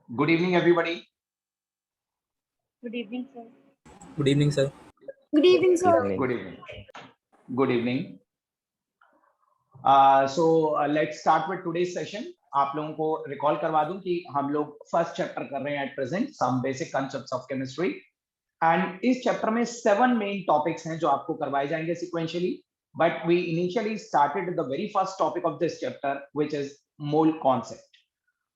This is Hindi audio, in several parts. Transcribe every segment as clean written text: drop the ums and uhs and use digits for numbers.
Good evening, everybody. Good evening, sir. Good evening, sir. Good evening, sir. Evening. Good evening. Good evening. Let's start with today's session. आप लोगों को रिकॉल करवा दूं कि हम लोग फर्स्ट चैप्टर कर रहे हैं at present, some basic concepts of chemistry. And इस चैप्टर में 7 मेन टॉपिक्स हैं जो आपको करवाए जाएंगे sequentially, but we initially started the very first topic of this chapter which is mole concept.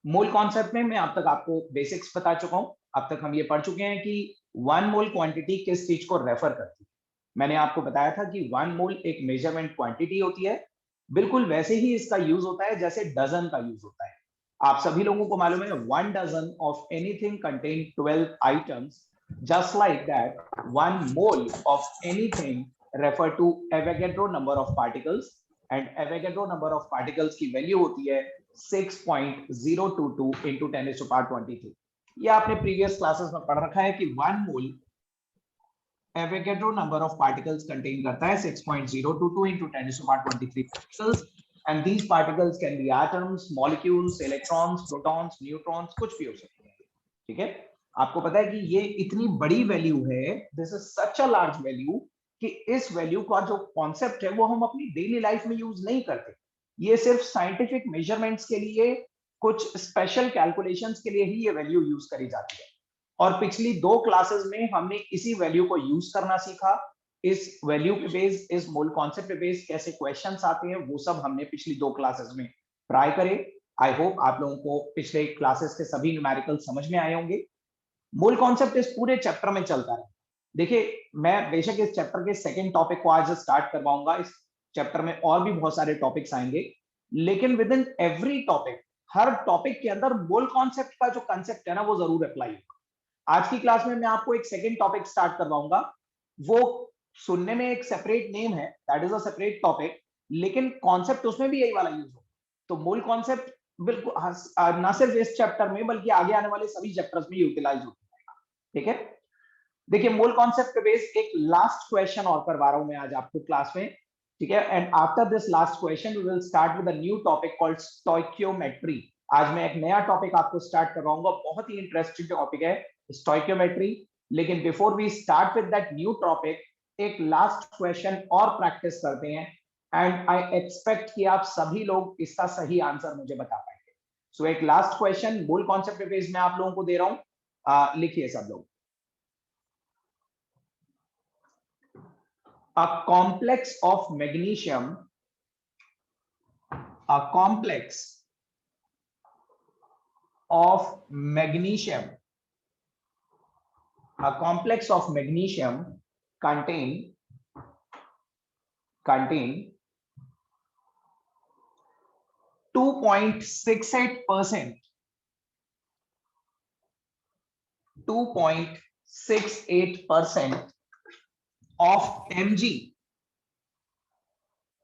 Mole concept में मैं अब तक आपको बेसिक्स बता चुका हूं। अब तक हम ये पढ़ चुके हैं कि 1 मोल क्वांटिटी किस चीज को रेफर करती है। मैंने आपको बताया था कि 1 मोल एक मेजरमेंट क्वांटिटी होती है, बिल्कुल वैसे ही इसका यूज होता है जैसे डजन का यूज होता है। आप सभी लोगों को मालूम है 1 dozen of anything contain 12 items, just like that 1 mole of anything refer to Avogadro number of particles, and Avogadro number of particles की वैल्यू होती है 6.022 into 10 to the power 23। ये आपने प्रीवियस क्लासेस में पढ़ रखा है कि 1 mole Avogadro number of particles contain करता है 6.022 into 10 to the power 23 particles, and these particles can be atoms, molecules, electrons, protons, neutrons, कुछ भी हो सकते हैं। ठीक है, आपको पता है कि ये इतनी बड़ी वैल्यू है, this is such a large value कि इस वैल्यू का जो कॉन्सेप्ट है वो हम अपनी डेली लाइफ में यूज नहीं करते। ये सिर्फ साइंटिफिक मेजरमेंट्स के लिए, कुछ स्पेशल कैलकुलेशंस के लिए ही ये वैल्यू यूज करी जाती है। और पिछली 2 क्लासेस में हमने इसी वैल्यू को यूज करना सीखा। इस वैल्यू पे बेस, इस मोल कॉन्सेप्ट पे बेस कैसे क्वेश्चंस आते हैं वो सब हमने पिछली 2 क्लासेस में ट्राई करे। आई होप आप लोगों को पिछले क्लासेस के सभी न्यूमेरिकल समझ में आए होंगे। मोल कॉन्सेप्ट इस पूरे चैप्टर में चलता है। देखिए, मैं बेशक इस चैप्टर के सेकंड टॉपिक को आज स्टार्ट करवाऊंगा। इस चैप्टर में और भी बहुत सारे टॉपिक्स आएंगे, लेकिन with in every topic, her topic के अंदर मोल कॉन्सेप्ट का जो कॉन्सेप्ट है ना वो जरूर अप्लाई होगा। आज की क्लास में मैं आपको एक सेकंड टॉपिक स्टार्ट करवाऊंगा। वो सुनने में एक सेपरेट नेम है, that is a separate topic, लेकिन कॉन्सेप्ट उसमें भी यही वाला यूज होगा। तो मोल कॉन्सेप्ट बिल्कुल ना सिर्फ इस चैप्टर में बल्कि आगे आने वाले सभी चैप्टर्स में यूटिलाइज होता है। ठीक है, देखिए मोल कॉन्सेप्ट पे बेस एक लास्ट क्वेश्चन और करवा रहा हूं मैं आज आपको क्लास में। ठीक है, and after this last question we will start with a new topic called stoichiometry. आज मैं एक नया टॉपिक आपको स्टार्ट करवाऊंगा, बहुत ही इंटरेस्टिंग टॉपिक है स्टोइकियोमेट्री। लेकिन before we start with that new topic, एक लास्ट क्वेश्चन और प्रैक्टिस करते हैं, एंड आई एक्सपेक्ट कि आप सभी लोग इसका सही आंसर मुझे बता पाएंगे। सो एक लास्ट क्वेश्चन मोल कॉन्सेप्ट पे बेस में आप लोगों को दे रहा हूं, लिखिए सब लोग। A complex of magnesium, a complex of magnesium, a complex of magnesium contain 2.68% 2.68% of mg,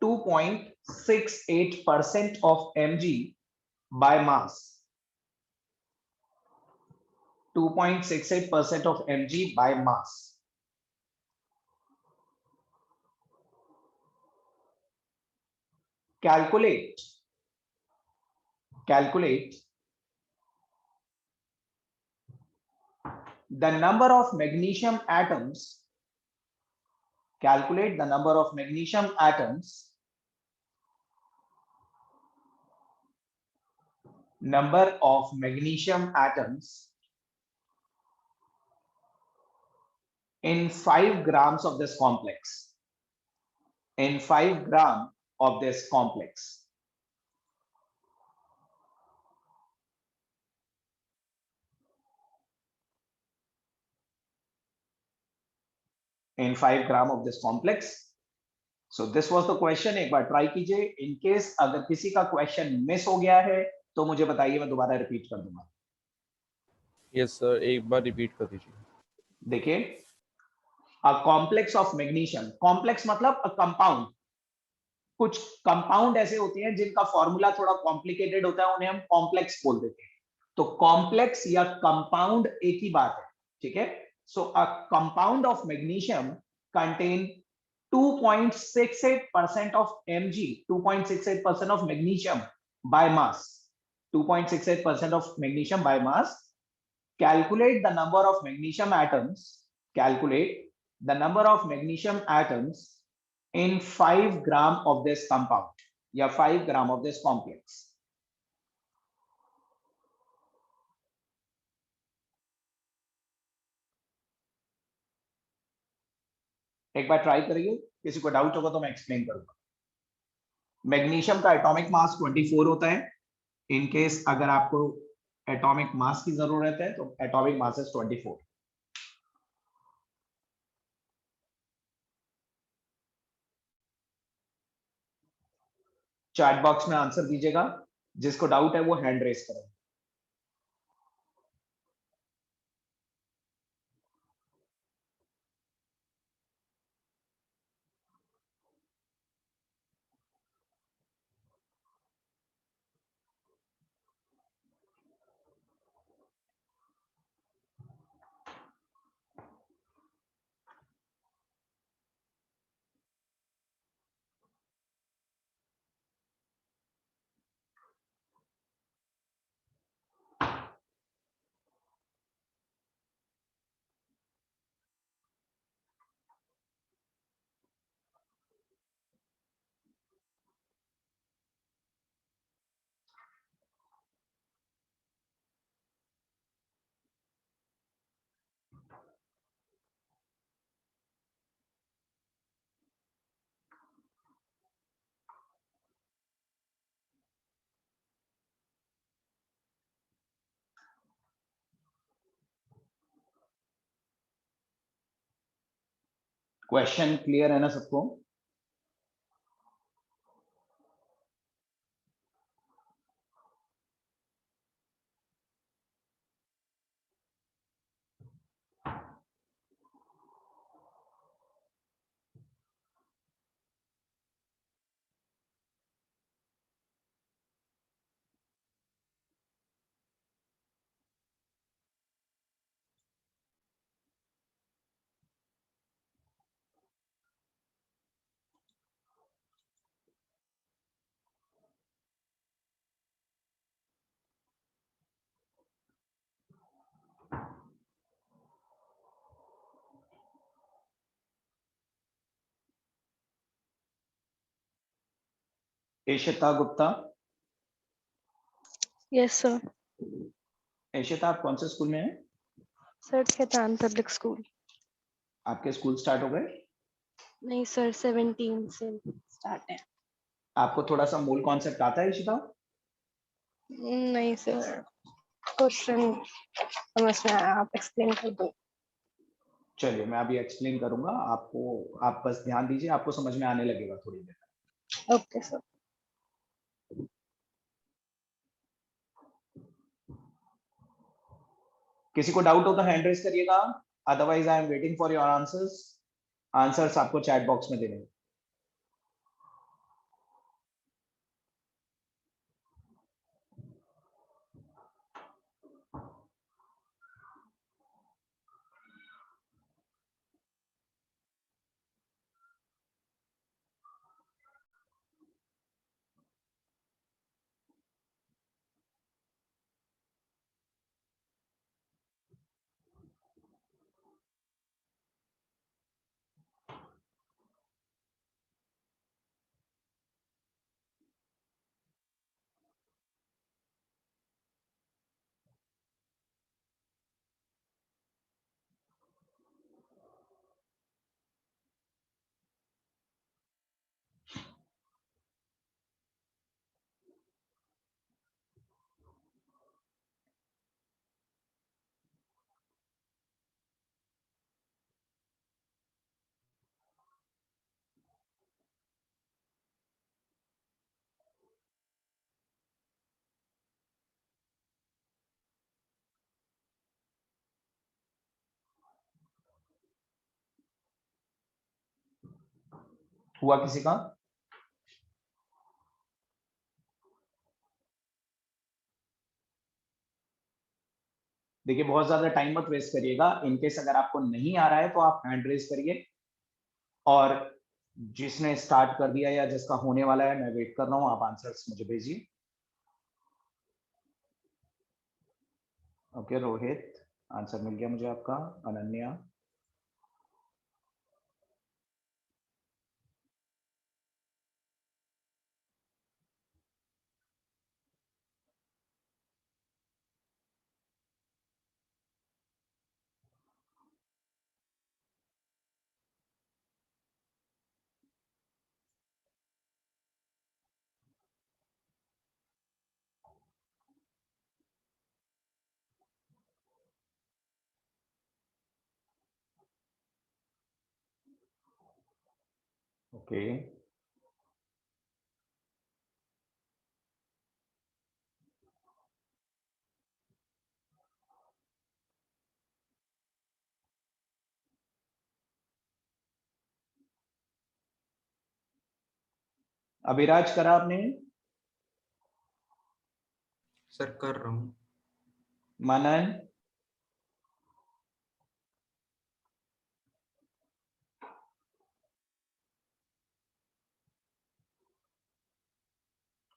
2.68% of mg by mass, 2.68% of mg by mass। calculate the number of magnesium atoms, calculate the number of magnesium atoms in 5 grams of this complex, in 5 gram of this complex। in 5 gram of this complex। So this was the question। एक बार ट्राई कीजिए। इन केस अगर किसी का क्वेश्चन मिस हो गया है तो मुझे बताइए, मैं दोबारा रिपीट कर दूंगा। यस सर, एक बार रिपीट कर दीजिए। देखिए, a complex of magnesium, complex मतलब अ कंपाउंड। कुछ कंपाउंड ऐसे होते हैं जिनका फॉर्मूला थोड़ा कॉम्प्लिकेटेड होता है, उन्हें हम कॉम्प्लेक्स बोल देते हैं। तो कॉम्प्लेक्स या कंपाउंड एक ही बात है। ठीक है, so a compound of magnesium contain 2.68% of Mg, 2.68% of magnesium by mass, 2.68% of magnesium by mass, calculate the number of magnesium atoms, calculate the number of magnesium atoms in 5 gram of this compound या 5 gram of this complex. एक बार ट्राई करिए, किसी को डाउट होगा तो मैं एक्सप्लेन करूंगा. मैग्नीशियम का एटॉमिक मास 24 होता है. इन केस अगर आपको एटॉमिक मास की जरूरत है तो atomic mass is 24. Chat box में आंसर दीजिएगा. जिसको डाउट है वो हैंड रेस करें. क्वेश्चन क्लियर है ना सबको? इशिता गुप्ता. Yes sir. इशिता, आप कौन से स्कूल में हैं? Sir Khaitan public school. आपके स्कूल स्टार्ट हो गए? नहीं सर, 17 से स्टार्ट है. आपको थोड़ा सा मूल कॉन्सेप्ट आता है इशिता? नहीं सर, क्वेश्चन समझ में आया, आप एक्सप्लेन कर दो. चलिए मैं अभी एक्सप्लेन करूंगा आपको. आप बस ध्यान दीजिए, आपको समझ में आने लगेगा थोड़ी देर. Okay sir. किसी को डाउट हो तो हैंड रेस करिएगा. Otherwise I am waiting for your answers. Answers आपको चैट बॉक्स में देने. हुआ किसी का? देखिए बहुत ज्यादा टाइम मत वेस्ट करिएगा. इनकेस अगर आपको नहीं आ रहा है तो आप हैंड रेस करिए. और जिसने स्टार्ट कर दिया या जिसका होने वाला है, मैं वेट कर रहा हूं. आप आंसर्स मुझे भेजिए. ओके रोहित. आंसर मिल गया मुझे आपका, अनन्या। ओके, अभिराज करा आपने? सर कर रहा हूँ। मनन?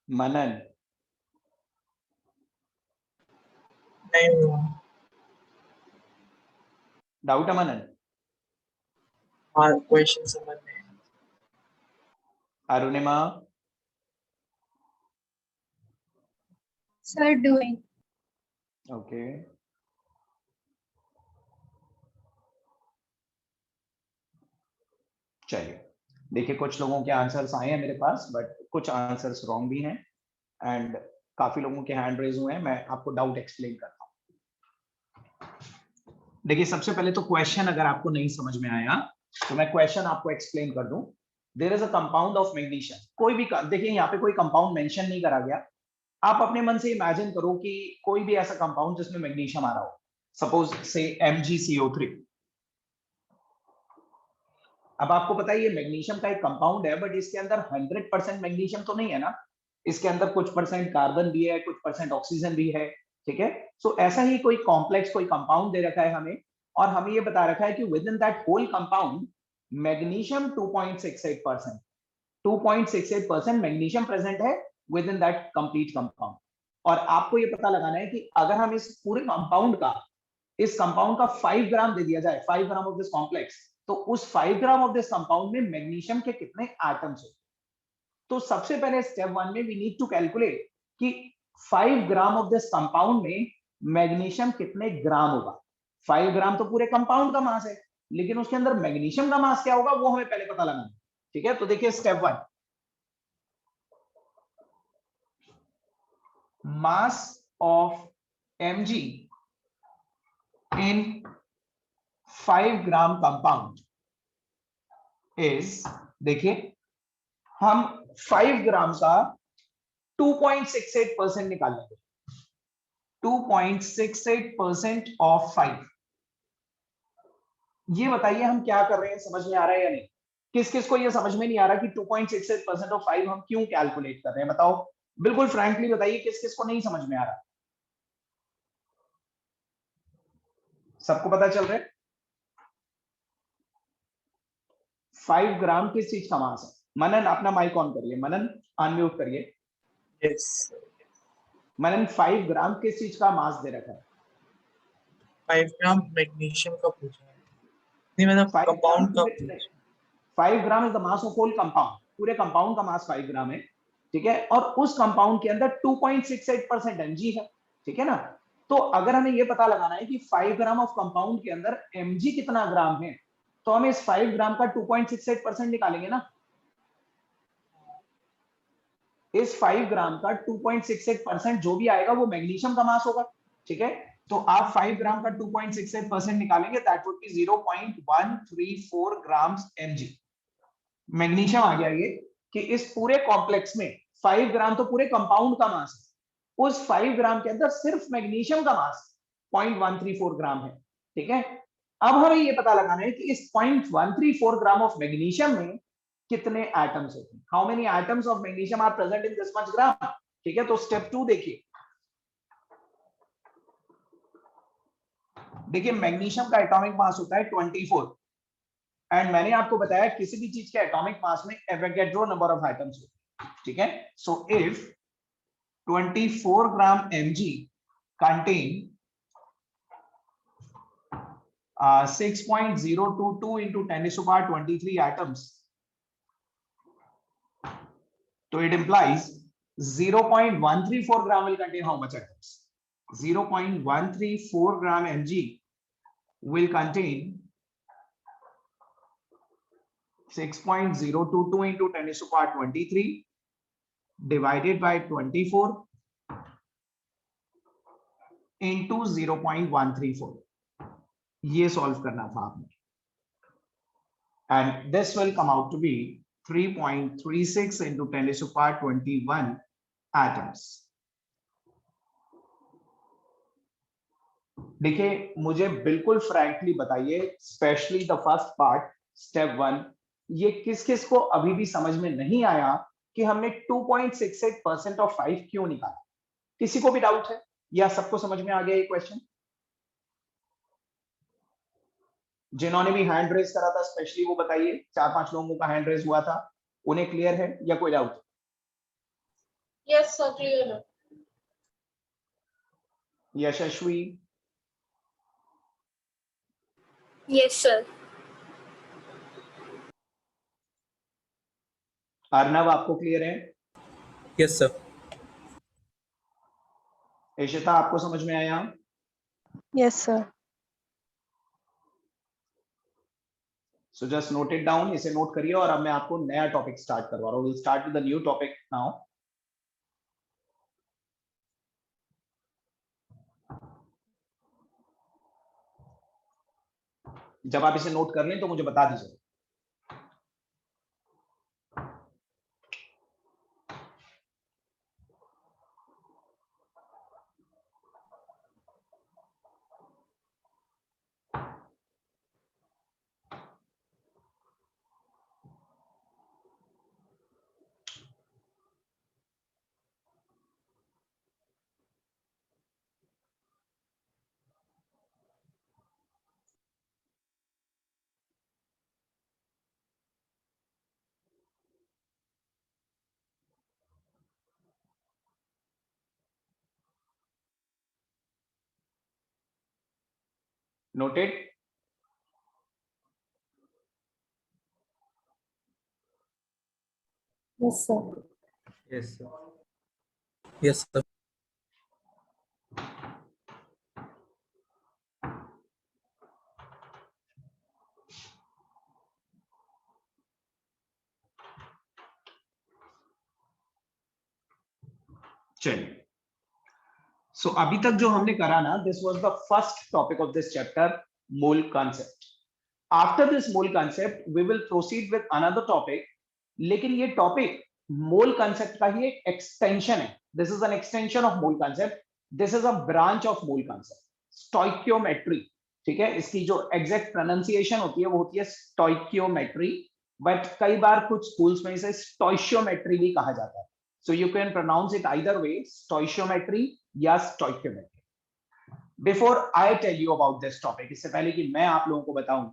मनन? नहीं हुआ। डाउट है मनन? हाँ, क्वेश्चन समझ में आया। अरुणिमा? Sir, doing. ओके, चलिए देखिए, कुछ लोगों के आंसर्स आए हैं मेरे पास, बट कुछ आंसर्स रॉन्ग भी हैं एंड काफी लोगों के हैंड रेज हुए हैं। मैं आपको डाउट एक्सप्लेन करता हूँ। देखिए, सबसे पहले तो क्वेश्चन अगर आपको नहीं समझ में आया तो मैं क्वेश्चन आपको एक्सप्लेन कर दूं। There is a compound of magnesium. कोई भी, देखिए यहाँ पे कोई कंपाउंड मेंशन नहीं करा गया। आप अपने मन से इमेजिन करो कि कोई भी ऐसा कंपाउंड जिसमें मैग्नीशियम आ रहा हो, सपोज से MgCO3। अब आपको पता है ये मैग्नीशियम का एक कंपाउंड है, बट इसके अंदर 100% मैग्नीशियम तो नहीं है ना। इसके अंदर कुछ परसेंट कार्बन भी है, कुछ परसेंट ऑक्सीजन भी है, ठीक है। सो ऐसा ही कोई कॉम्प्लेक्स, कोई कंपाउंड दे रखा है हमें, और हमें ये बता रखा है कि within that whole compound magnesium 2.68%, 2.68% magnesium present है within that complete compound. और आपको ये पता लगाना है कि अगर हम इस पूरे कंपाउंड का, इस कंपाउंड का 5 ग्राम दे दिया जाए, 5 ग्राम ऑफ दिस कॉम्प्लेक्स, तो उस 5 ग्राम ऑफ दिस कंपाउंड में मैग्नीशियम के कितने एटम्स हो। तो सबसे पहले स्टेप 1 में वी नीड टू कैलकुलेट कि 5 ग्राम ऑफ दिस कंपाउंड में मैग्नीशियम कितने ग्राम होगा। 5 ग्राम तो पूरे कंपाउंड का मास है, लेकिन उसके अंदर मैग्नीशियम का मास क्या होगा वो हमें पहले पता लगाना है, ठीक है। तो देखिए step 1, mass of Mg in 5 gram compound is, देखिए हम 5 ग्राम का 2.68% निकाल लेंगे। 2.68% ऑफ 5। ये बताइए हम क्या कर रहे हैं, समझ में आ रहा है या नहीं? किस किस को ये समझ में नहीं आ रहा कि 2.68% ऑफ 5 हम क्यों कैलकुलेट कर रहे हैं, बताओ बिल्कुल फ्रैंकली बताइए, किस किस को नहीं समझ में आ रहा? सबको पता चल रहा है? 5 ग्राम किस चीज का मास है? मनन अपना माइक ऑन करिए, मनन अनम्यूट करिए। यस। मनन 5 ग्राम किस चीज का मास दे रखा है? 5 ग्राम मैग्नीशियम का पूछा है। नहीं, मतलब 5 ग्राम कंपाउंड का पूछा। 5 gram is the mass of whole compound. पूरे कंपाउंड का मास 5 ग्राम है, ठीक है। और उस कंपाउंड के अंदर 2.68% Mg है, ठीक है ना। तो अगर हमें ये पता लगाना है कि 5 ग्राम ऑफ कंपाउंड के अंदर Mg कितना ग्राम है, तो हम इस 5 ग्राम का 2.68% निकालेंगे ना। इस 5 ग्राम का 2.68% जो भी आएगा वो मैग्नीशियम का मास होगा, ठीक है। तो आप 5 ग्राम का 2.68% निकालेंगे, that would be 0.134 grams Mg। Magnesium आ गया ये कि इस पूरे कॉम्प्लेक्स में 5 ग्राम तो पूरे कंपाउंड का मास है, उस 5 ग्राम के अंदर सिर्फ मैग्नीशियम का मास 0.134 ग्राम है, ठीक है। अब हमें ये पता लगाना है कि इस 0.134 ग्राम ऑफ मैग्नीशियम में कितने एटम्स होते हैं, how many atoms of magnesium are present in this much gram, ठीक है। तो स्टेप 2 देखिए, देखिए मैग्नीशियम का एटॉमिक मास होता है 24, एंड मैंने आपको बताया किसी भी चीज के एटॉमिक मास में एवोगैड्रो नंबर ऑफ एटम्स होते हैं, ठीक है। So if 24 gram Mg contain 6.022 into 10 to the power 23 atoms. So it implies 0.134 gram will contain how much atoms? 0.134 gram Mg will contain 6.022 into 10 to the power 23 divided by 24 into 0.134. ये सॉल्व करना था आपने, and this will come out to be 3.36 into 10 to the power 21 atoms. देखिए, मुझे बिल्कुल फ्रैंकली बताइए, specially the first part step 1, ये किस किस को अभी भी समझ में नहीं आया कि हमने 2.68% ऑफ 5 क्यों निकाला? किसी को भी डाउट है या सबको समझ में आ गया ये क्वेश्चन? जिन्होंने भी हैंड रेज करा था स्पेशली वो बताइए, 4-5 लोगों का हैंड रेज हुआ था, उन्हें क्लियर है या कोई डाउट? यस सर, क्लियर है। यशस्वी, यस सर। अर्नव, आपको क्लियर है? Yes sir. इशिता, आपको समझ में आया? Yes sir. So just note it down, इसे नोट करिए और अब मैं आपको नया टॉपिक स्टार्ट करवा रहा हूं। Will start with the new topic now. जब आप इसे नोट कर लें तो मुझे बता दीजिए। Noted? Yes sir. Yes sir. Yes sir. चलिए, सो अभी तक जो हमने करा ना, this was the first topic of this chapter, mole concept. After this mole concept we will proceed with another topic, लेकिन ये टॉपिक मोल कॉन्सेप्ट का ही एक एक्सटेंशन है। This is an extension of mole concept, this is a branch of mole concept, stoichiometry. ठीक है, इसकी जो एग्जैक्ट प्रोनाउंसिएशन होती है वो होती है स्टोइकियोमेट्री, बट कई बार कुछ स्कूल्स में इसे स्टोइशियोमेट्री भी कहा जाता है। So you can pronounce it either way, stoichiometry या stoichiometry. Before I tell you about this topic, इससे पहले कि मैं आप लोगों को बताऊं,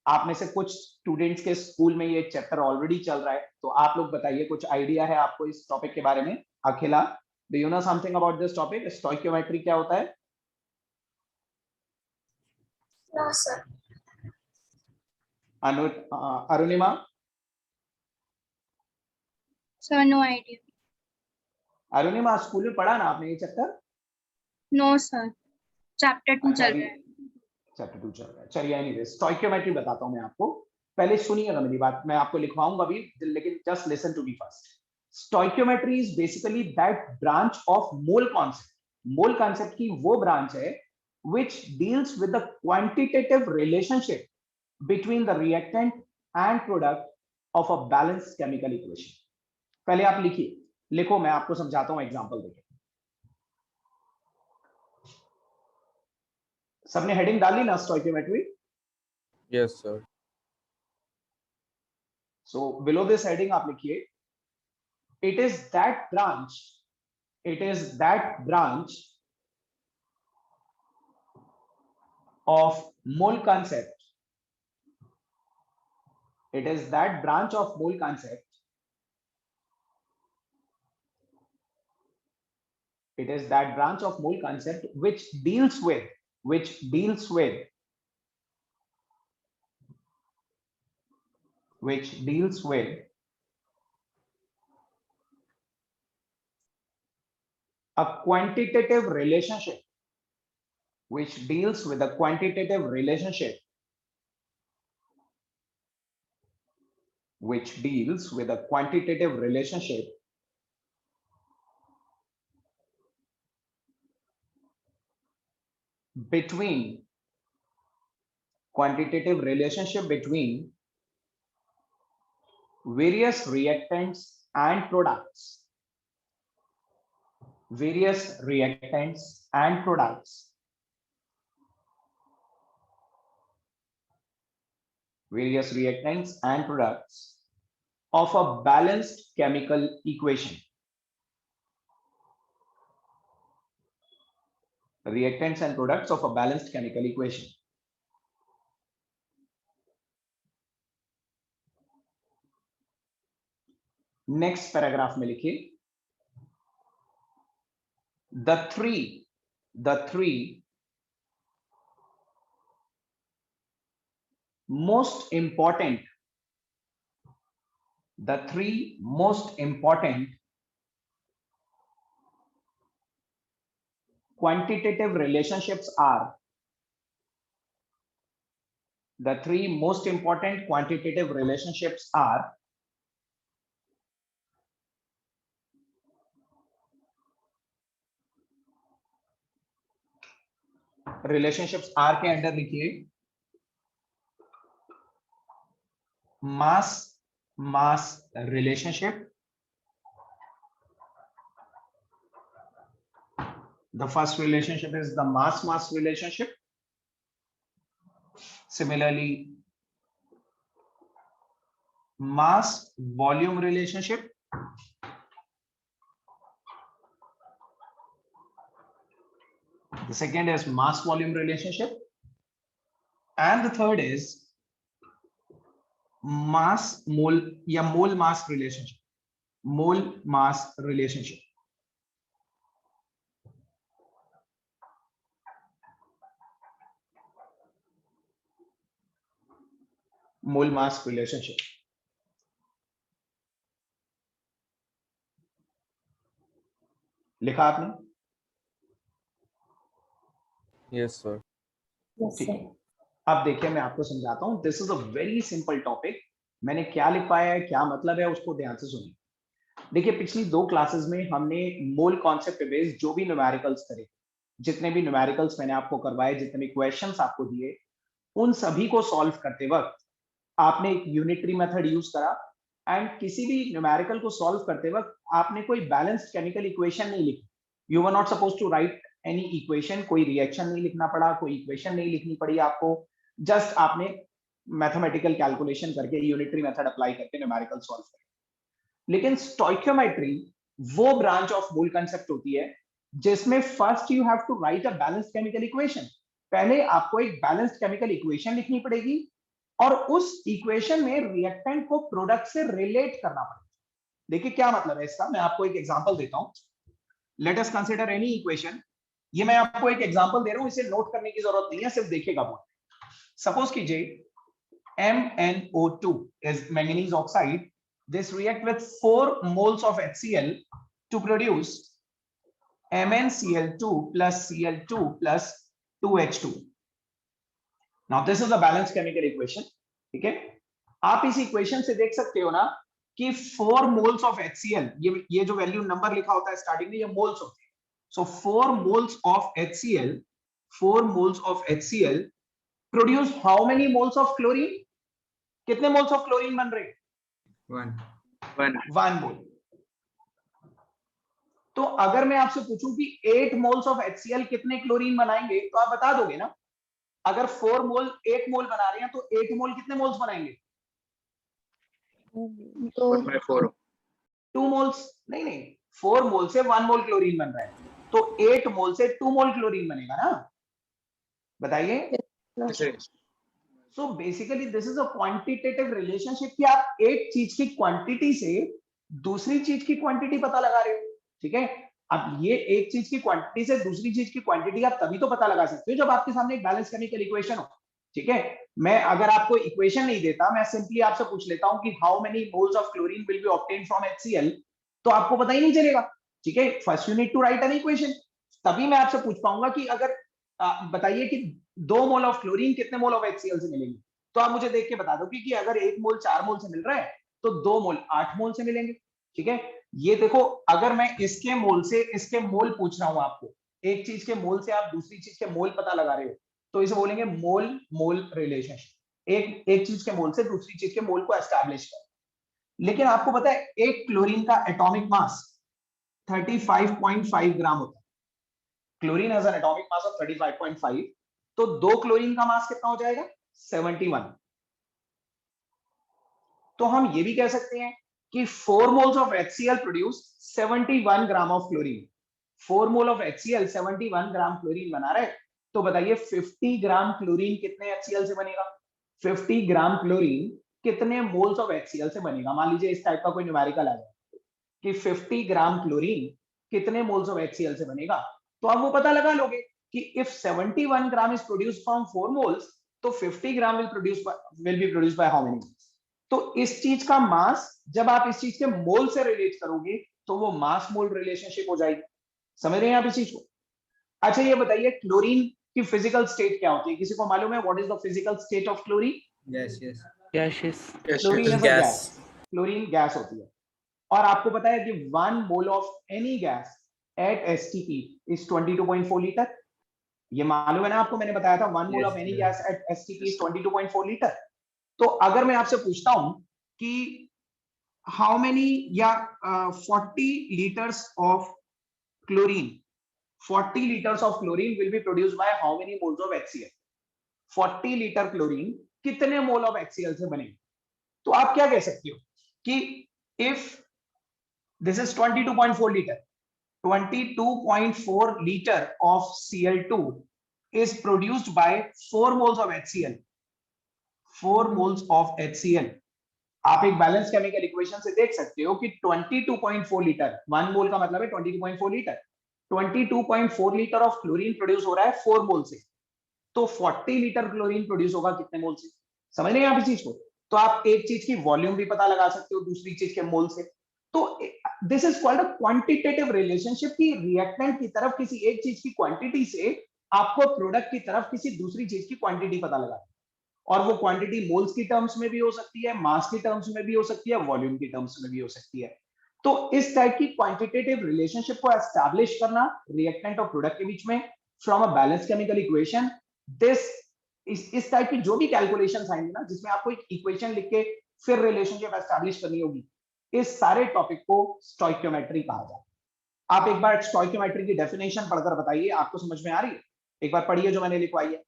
आप में से कुछ स्टूडेंट्स के स्कूल में ये चैप्टर ऑलरेडी चल रहा है, तो आप लोग बताइए, कुछ आइडिया है आपको इस टॉपिक के बारे में? अखिला, do you know something about this topic? Stoichiometry क्या होता है? No sir. Arunima? Sir no idea. Arunima, school में पढ़ा ना आपने ये चैप्टर? नो सर, चैप्टर 2 चल रहा है। चैप्टर 2 चल रहा है। चलिए, एनीवे स्टोइकियोमेट्री बताता हूं मैं आपको। पहले सुनिएगा मेरी बात, मैं आपको लिखवाऊंगा भी, लेकिन just listen to me first. Stoichiometry is basically that branch of mole concept. Mole concept की वो ब्रांच है which deals with the quantitative relationship between the reactant and product of a balanced chemical equation. पहले आप लिखिए, लिखो, मैं आपको समझाता हूं एग्जांपल देके। सबने हेडिंग डाली ना stoichiometry? Yes, sir. So below this heading आप लिखिए, it is that branch of mole concept. It is that branch of mole concept. It is that branch of mole concept which deals with which deals with a quantitative relationship, which deals with a quantitative relationship, which deals with a quantitative relationship between various reactants and products, of a balanced chemical equation. Reactants and products of a balanced chemical equation. Next paragraph में लिखिए, the three most important quantitative relationships are relationships R के अंडर लिखिए, mass relationship. The first relationship is the mass relationship. Similarly, mass volume relationship. The second is mass volume relationship, and the third is mass mole या mole mass relationship. Mole mass relationship. Mole mass relationship. लिखा आपने? Yes sir. ठीक है, अब देखिए मैं आपको समझाता हूं. This is a very simple topic. मैंने क्या लिखवाया है, क्या मतलब है, उसको ध्यान से सुनिए. देखिए पिछली 2 क्लासेस में हमने मोल कॉन्सेप्ट बेस्ड जो भी न्यूमेरिकल्स करे, जितने भी न्यूमेरिकल्स मैंने आपको करवाए, जितने भी क्वेश्चंस आपको दिए, उन सभी को सॉल्व करते वक्त आपने एक यूनिटरी मेथड यूज करा. एंड किसी भी न्यूमेरिकल को सॉल्व करते वक्त आपने कोई बैलेंस्ड केमिकल इक्वेशन नहीं लिखी. You were not suppose to write any equation. कोई रिएक्शन नहीं लिखना पड़ा, कोई इक्वेशन नहीं लिखनी पड़ी आपको. जस्ट आपने मैथमेटिकल कैलकुलेशन करके यूनिटरी मेथड अप्लाई करके न्यूमेरिकल सॉल्व कर. लेकिन स्टोइकियोमेट्री वो ब्रांच ऑफ मोल कंसेप्ट होती है जिसमें first you have to write a balanced chemical equation. पहले आपको एक बैलेंस्ड केमिकल इक्वेशन लिखनी पड़ेगी और उस इक्वेशन में रिएक्टेंट को प्रोडक्ट से रिलेट करना पड़ेगा. देखिए क्या मतलब है इसका, मैं आपको एक एग्जांपल देता हूं. Let us consider any equation. ये मैं आपको एक एग्जांपल दे रहा हूं, इसे नोट करने की जरूरत नहीं है, सिर्फ देखिएगा. सपोज कीजिए MnO2 is manganese oxide. This react with 4 moles of HCl to produce MnCl2 plus Cl2 plus 2H2. Now this is a balanced chemical equation. ठीक है, आप इस इक्वेशन से देख सकते हो ना कि 4 moles of HCl, ये जो वैल्यू नंबर लिखा होता है स्टार्टिंग में, ये मोल्स होते हैं. So 4 moles of HCl produce how many moles of chlorine? कितने मोल्स ऑफ क्लोरीन बन रहे? 1 मोल. तो अगर मैं आपसे पूछूं कि 8 मोल्स ऑफ HCl कितने क्लोरीन बनाएंगे, तो आप बता दोगे ना. अगर 4 मोल 1 मोल बना रहे हैं तो 8 मोल कितने मोल्स बनाएंगे? 2 मोल्स. नहीं, 4 मोल से 1 मोल क्लोरीन बन रहा है, तो 8 मोल से 2 मोल क्लोरीन बनेगा ना. बताइए. So basically this is a quantitative relationship कि आप एक चीज की क्वांटिटी से दूसरी चीज की क्वांटिटी पता लगा रहे हो. ठीक है, अब ये एक चीज की क्वांटिटी से दूसरी चीज की क्वांटिटी आप तभी तो पता लगा सकते हो जब आपके सामने एक बैलेंस केमिकल इक्वेशन हो. ठीक है, मैं अगर आपको इक्वेशन नहीं देता, मैं सिंपली आपसे पूछ लेता हूं कि how many moles of chlorine will be obtained from HCl, तो आपको पता ही नहीं चलेगा। ठीक है, first you need to write an equation, तभी मैं आपसे पूछ पाऊंगा कि अगर बताइए कि 2 मोल ऑफ क्लोरीन कितने मोल ऑफ HCl से मिलेंगे, तो आप मुझे देख के बता दो कि अगर 1 मोल 4 मोल से मिल रहा है तो 2 मोल 8 मोल से मिलेंगे। ठीक है, ये देखो, अगर मैं इसके मोल से इसके मोल पूछ रहा हूं आपको, एक चीज के मोल से आप दूसरी चीज के मोल पता लगा रहे हो, तो इसे बोलेंगे मोल मोल रिलेशनशिप। एक चीज के मोल से दूसरी चीज के मोल को एस्टैब्लिश कर। लेकिन आपको पता है एक क्लोरीन का एटॉमिक मास 35.5 ग्राम होता है। Chlorine has an atomic mass of 35.5, तो 2 क्लोरीन का मास कितना हो जाएगा? 71। तो हम ये भी कह सकते हैं कि 4 moles of HCl produce 71 gram of chlorine. 4 mole of HCl 71 gram chlorine बना रहे, तो बताइए 50 ग्राम क्लोरीन कितने HCl से बनेगा? 50 ग्राम क्लोरीन कितने मोल्स ऑफ HCl से बनेगा? मान लीजिए इस टाइप का कोई न्यूमेरिकल आ जाए कि 50 ग्राम क्लोरीन कितने मोल्स ऑफ HCl से बनेगा, तो आप वो पता लगा लोगे कि if 71 gram is produced from 4 moles, तो 50 gram will be produced by how many moles? तो इस चीज का मास जब आप इस चीज के मोल से रिलेट करोगे तो वो मास मोल रिलेशनशिप हो जाएगी। समझ रहे हैं आप इस चीज को? अच्छा ये बताइए क्लोरीन की फिजिकल स्टेट क्या होती है? किसी को मालूम है what is the physical state of chlorine? Yes, yes. Chlorine is a gas. Chlorine gas होती है। और आपको पता है कि 1 mole of any gas at STP is 22.4 litre. ये मालूम है ना आपको, मैंने बताया था 1 मोल Yes, of any yes. Gas at STP is 22.4 litre. तो अगर मैं आपसे पूछता हूं कि हाउ मेनी या 40 litres of chlorine 40 liters of chlorine will be produced by how many moles of HCl? 40 litre chlorine कितने मोल ऑफ HCl से बनेंगे? तो आप क्या कह सकते हो कि if this is 22.4 liter, 22.4 liter of Cl2 is produced by 4 moles of HCl. 4 moles of HCl. आप एक बैलेंस केमिकल इक्वेशन से देख सकते हो कि 22.4 लीटर, 1 मोल का मतलब है 22.4 litre, 22.4 litre of chlorine produce हो रहा है 4 मोल से, तो 40 लीटर क्लोरीन प्रोड्यूस होगा कितने मोल से? समझ रहे हैं आप इस चीज को? तो आप एक चीज की वॉल्यूम भी पता लगा सकते हो दूसरी चीज के मोल से। तो this is called a quantitative relationship की रिएक्टेंट की तरफ किसी एक चीज की क्वांटिटी से आपको प्रोडक्ट की तरफ किसी दूसरी चीज की क्वांटिटी पता लगा, और वो क्वांटिटी मोल्स की टर्म्स में भी हो सकती है, मास की टर्म्स में भी हो सकती है, वॉल्यूम की टर्म्स में भी हो सकती है। तो इस टाइप की क्वांटिटेटिव रिलेशनशिप को एस्टैब्लिश करना रिएक्टेंट और प्रोडक्ट के बीच में from a balance chemical equation, this इस टाइप की जो भी कैलकुलेशंस आएंगी ना, जिसमें आपको एक इक्वेशन लिख के फिर रिलेशनशिप एस्टैब्लिश करनी होगी, इस सारे टॉपिक को स्टोइकियोमेट्री कहा जाता है। आप एक बार स्टोइकियोमेट्री की डेफिनेशन पढ़कर बताइए, आपको समझ में आ रही है? एक बार पढ़िए जो मैंने लिखवाई है।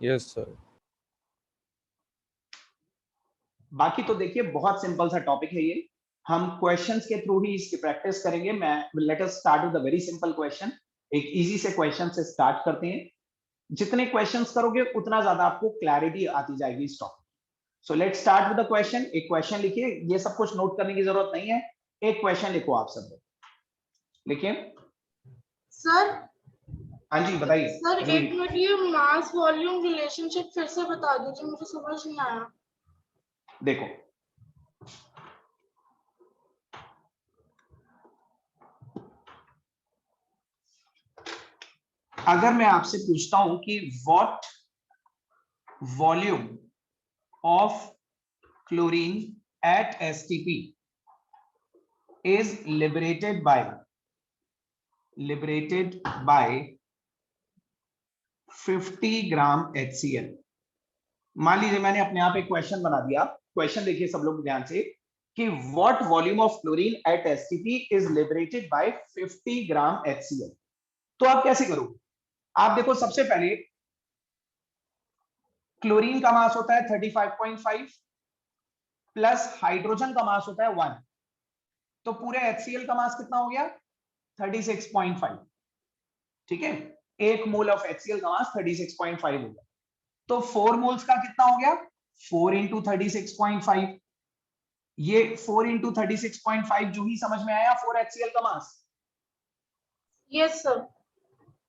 Yes, sir. बाकी तो देखिए बहुत सिंपल सा टॉपिक है ये, हम क्वेश्चंस के थ्रू ही इसकी प्रैक्टिस करेंगे। मैं let us start with a very simple question. एक इजी से क्वेश्चन से स्टार्ट करते हैं। जितने क्वेश्चंस करोगे उतना ज्यादा आपको क्लैरिटी आती जाएगी इस topic. So let's start with the question. एक क्वेश्चन लिखिए, ये सब कुछ नोट करने की जरूरत नहीं है, एक क्वेश्चन लिखो आप सब। लिखिए। सर हाँ जी बताइए। सर एक मिनट, ये मास वॉल्यूम रिलेशनशिप फिर से बता दीजिए, मुझे समझ नहीं आया। देखो अगर मैं आपसे पूछता हूं कि what volume of chlorine at STP is liberated by 50 gram HCl। मान लीजिए मैंने अपने आप एक क्वेश्चन बना दिया। क्वेश्चन देखिए सब लोग ध्यान से कि what volume of chlorine at STP is liberated by 50 gram HCl। तो आप कैसे करोगे? आप देखो, सबसे पहले क्लोरीन का मास होता है 35.5 प्लस हाइड्रोजन का मास होता है 1, तो पूरे HCl का मास कितना हो गया? 36.5। ठीक है, 1 मोल ऑफ HCl का मास 36.5 हो गया। तो 4 मोल्स का कितना हो गया? 4 into 36.5। ये 4 इंटू 36.5 जो ही समझ में आया 4 HCl का मास। Yes sir.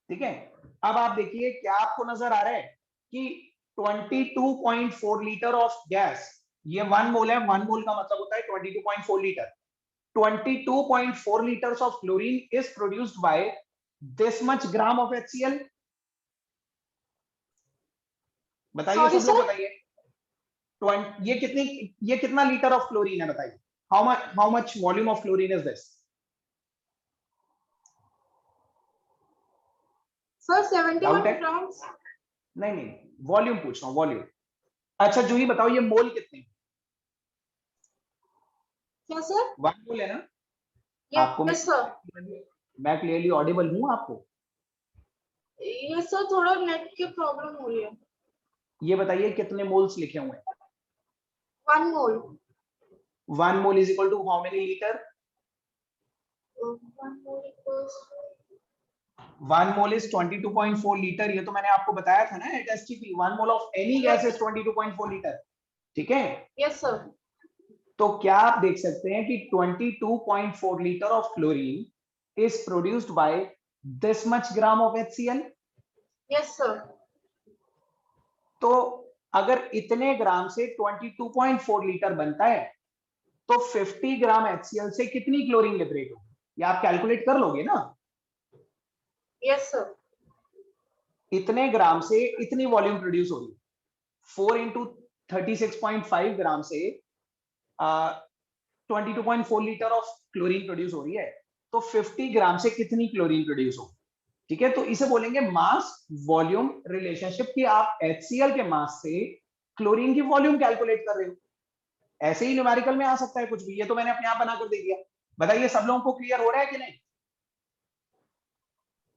ठीक है, अब आप देखिए क्या आपको नजर आ रहा है कि 22.4 लीटर ऑफ गैस, ये 1 मोल है, 1 मोल का मतलब होता है 22.4 litre. 22.4 liters of chlorine is produced by this much gram of HCl। बताइए Sorry, सब लोग sir? बताइए, ये कितना लीटर ऑफ क्लोरीन है बताइए। How much volume of chlorine is this? Sir 71 Doubt है? grams। नहीं, वॉल्यूम पूछ रहा हूँ, वॉल्यूम। अच्छा जूही बताओ ये मोल कितने हैं? क्या सर? 1 मोल है ना? आपको यस सर। मैं क्लियरली ऑडिबल हूँ आपको? यस सर, थोड़ा नेट की प्रॉब्लम हो रही है। ये बताइए कितने मोल्स लिखे हुए हैं? 1 mole. 1 mole is equal to how many litre? 1 mole equals 1 mole is 22.4 litre. ये तो मैंने आपको बताया था ना at STP. 1 mole of any gas is 22.4 litre. ठीक है, यस सर। तो क्या आप देख सकते हैं कि 22.4 litre of chlorine is produced by this much gram of HCl। Yes sir. तो अगर इतने ग्राम से 22.4 लीटर बनता है तो 50 ग्राम HCl से कितनी क्लोरीन लिबरेट होगी? ये आप कैलकुलेट कर लोगे ना? Yes sir. इतने ग्राम से इतनी वॉल्यूम प्रोड्यूस होगी। 4 इंटू 36.5 ग्राम से 22.4 लीटर ऑफ क्लोरीन प्रोड्यूस हो रही है, तो 50 ग्राम से कितनी क्लोरीन प्रोड्यूस होगी? ठीक है, तो इसे बोलेंगे मास वॉल्यूम रिलेशनशिप की आप HCl के मास से क्लोरीन की वॉल्यूम कैलकुलेट कर रहे हो। ऐसे ही न्यूमेरिकल में आ सकता है कुछ भी, ये तो मैंने अपने आप बनाकर दे दिया। बताइए सब लोगों को क्लियर हो रहा है कि नहीं?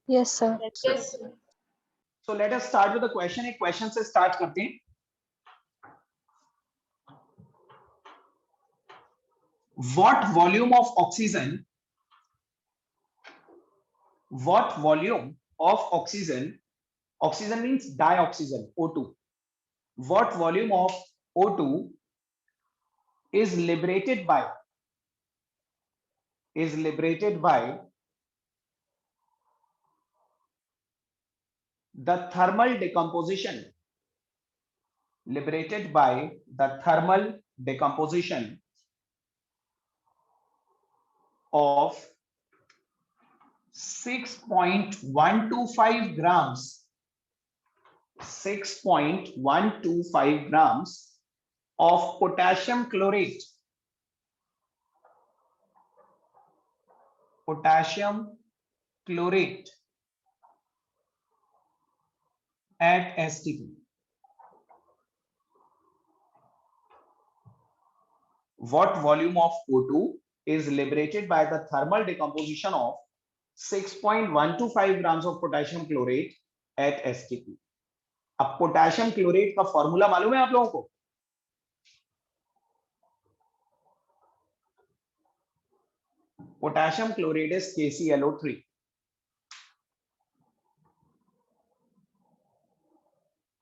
Yes, sir. Yes sir. So let us start with the question. एक क्वेश्चन से स्टार्ट करते हैं। What volume of oxygen oxygen means dioxygen, O2, what volume of O2 is liberated by the thermal decomposition of 6.125 grams of potassium chlorate at STP? What volume of O2 is liberated by the thermal decomposition of 6.125 grams of potassium chlorate at STP? अब पोटेशियम क्लोरेट का फॉर्मूला मालूम है आप लोगों को? Potassium chlorate is KClO3।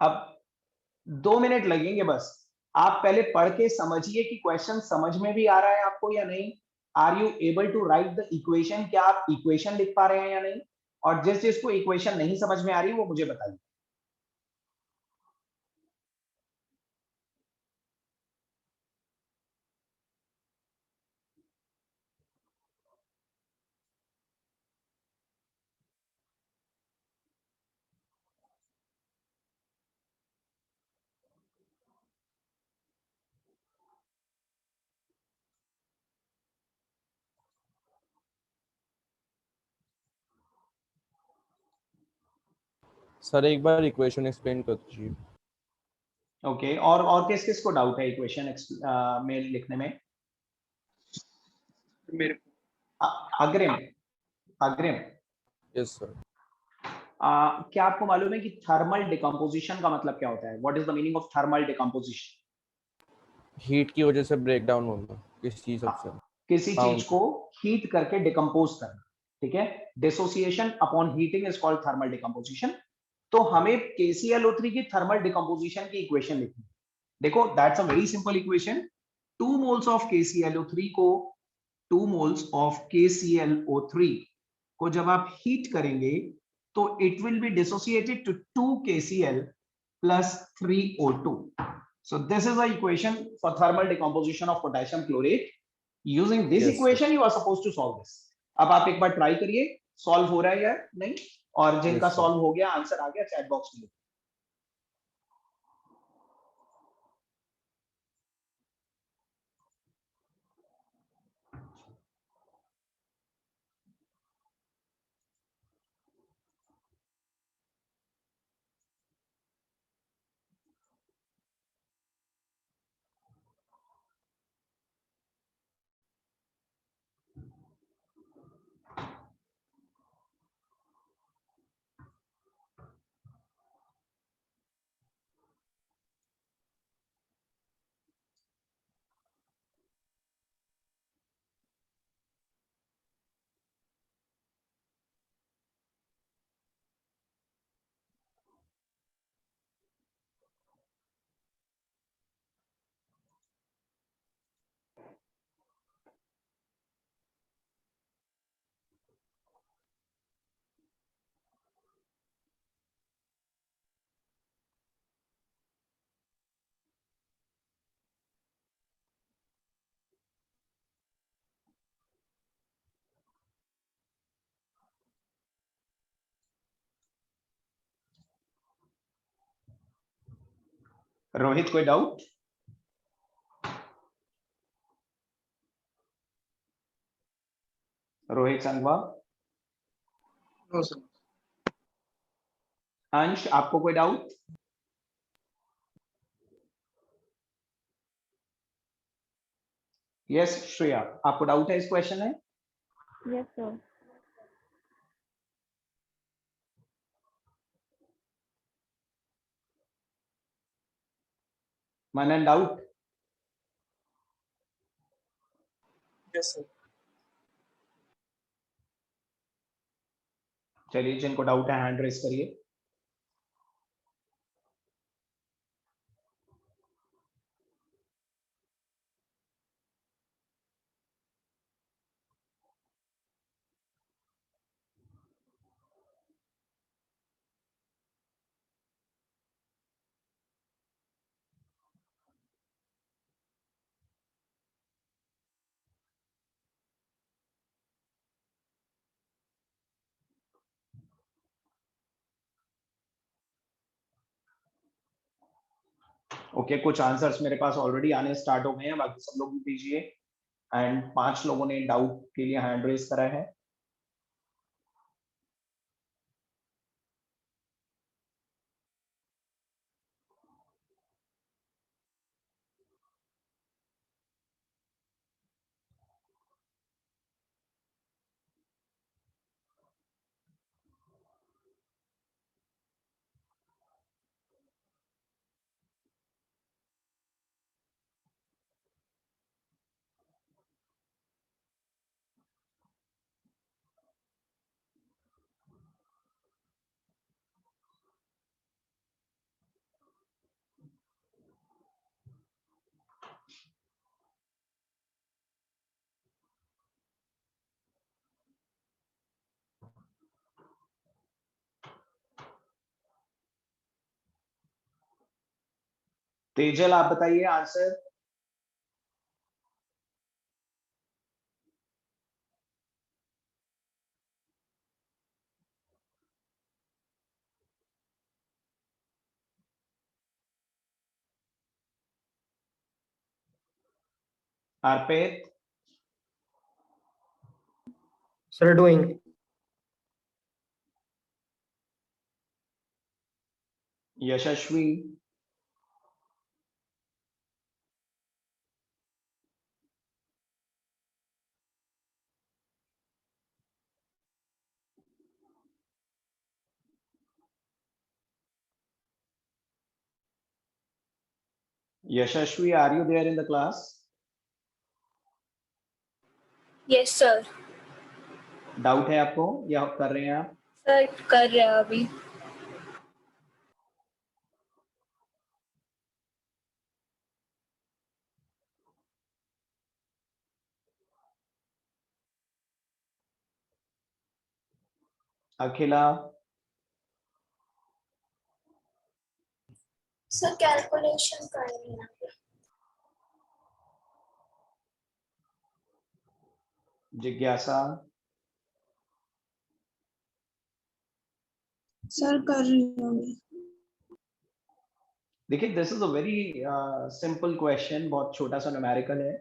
अब 2 मिनट लगेंगे बस, आप पहले पढ़ के समझिए कि क्वेश्चन समझ में भी आ रहा है आपको या नहीं। Are you able to write the equation? क्या आप इक्वेशन लिख पा रहे हैं या नहीं? और जिसको इक्वेशन नहीं समझ में आ रही वो मुझे बताइए। सर एक बार इक्वेशन एक्सप्लेन कर दीजिए। ओके, और किस किस को डाउट है इक्वेशन में लिखने में? मेरे अग्रिम यस सर। क्या आपको मालूम है कि थर्मल डिकम्पोजिशन का मतलब क्या होता है? What is the meaning of thermal decomposition? Heat की वजह से ब्रेक डाउन होना किसी चीज से, किसी चीज को हीट करके डिकम्पोज करना। ठीक है, dissociation upon heating is called thermal decomposition. तो हमें KClO3 की थर्मल डिकम्पोजिशन की इक्वेशन लिखनी है। देखो that's a very simple equation. 2 moles of KClO3 को 2 moles of KClO3 को जब आप हीट करेंगे तो it will be dissociated to 2 KCl plus 3 O2. So this is the equation for thermal decomposition of potassium chlorate. Using this Yes, equation you are supposed to solve this. अब आप एक बार ट्राई करिए, सॉल्व हो रहा है या नहीं, और जिनका Yes, sir. सॉल्व हो गया, आंसर आ गया, चैट बॉक्स में। रोहित, कोई डाउट? रोहित संगवा, नो सर। अंश, आपको कोई डाउट? यस श्रेया, आपको डाउट है इस क्वेश्चन में? Yes sir. Manan, doubt? Yes sir. चलिए, जिनको डाउट है हैंड रेस करिए। ओके, कुछ आंसर्स मेरे पास ऑलरेडी आने स्टार्ट हो गए हैं, बाकी सब लोग भी दीजिए। एंड 5 लोगों ने डाउट के लिए हैंड रेस करा है। तेजल, आप बताइए answer. Arpit, Sir, doing. Yashasvi, Yashasvi, are you there in the class? Yes sir. Doubt है आपको या कर रहे हैं आप? सर कर रहे हैं अभी। अखिला, सर कैलकुलेशन कर रही हूँ। जिज्ञासा, सर कर रही हूँ। देखिए this is a very simple question, बहुत छोटा सा न्यूमेरिकल है।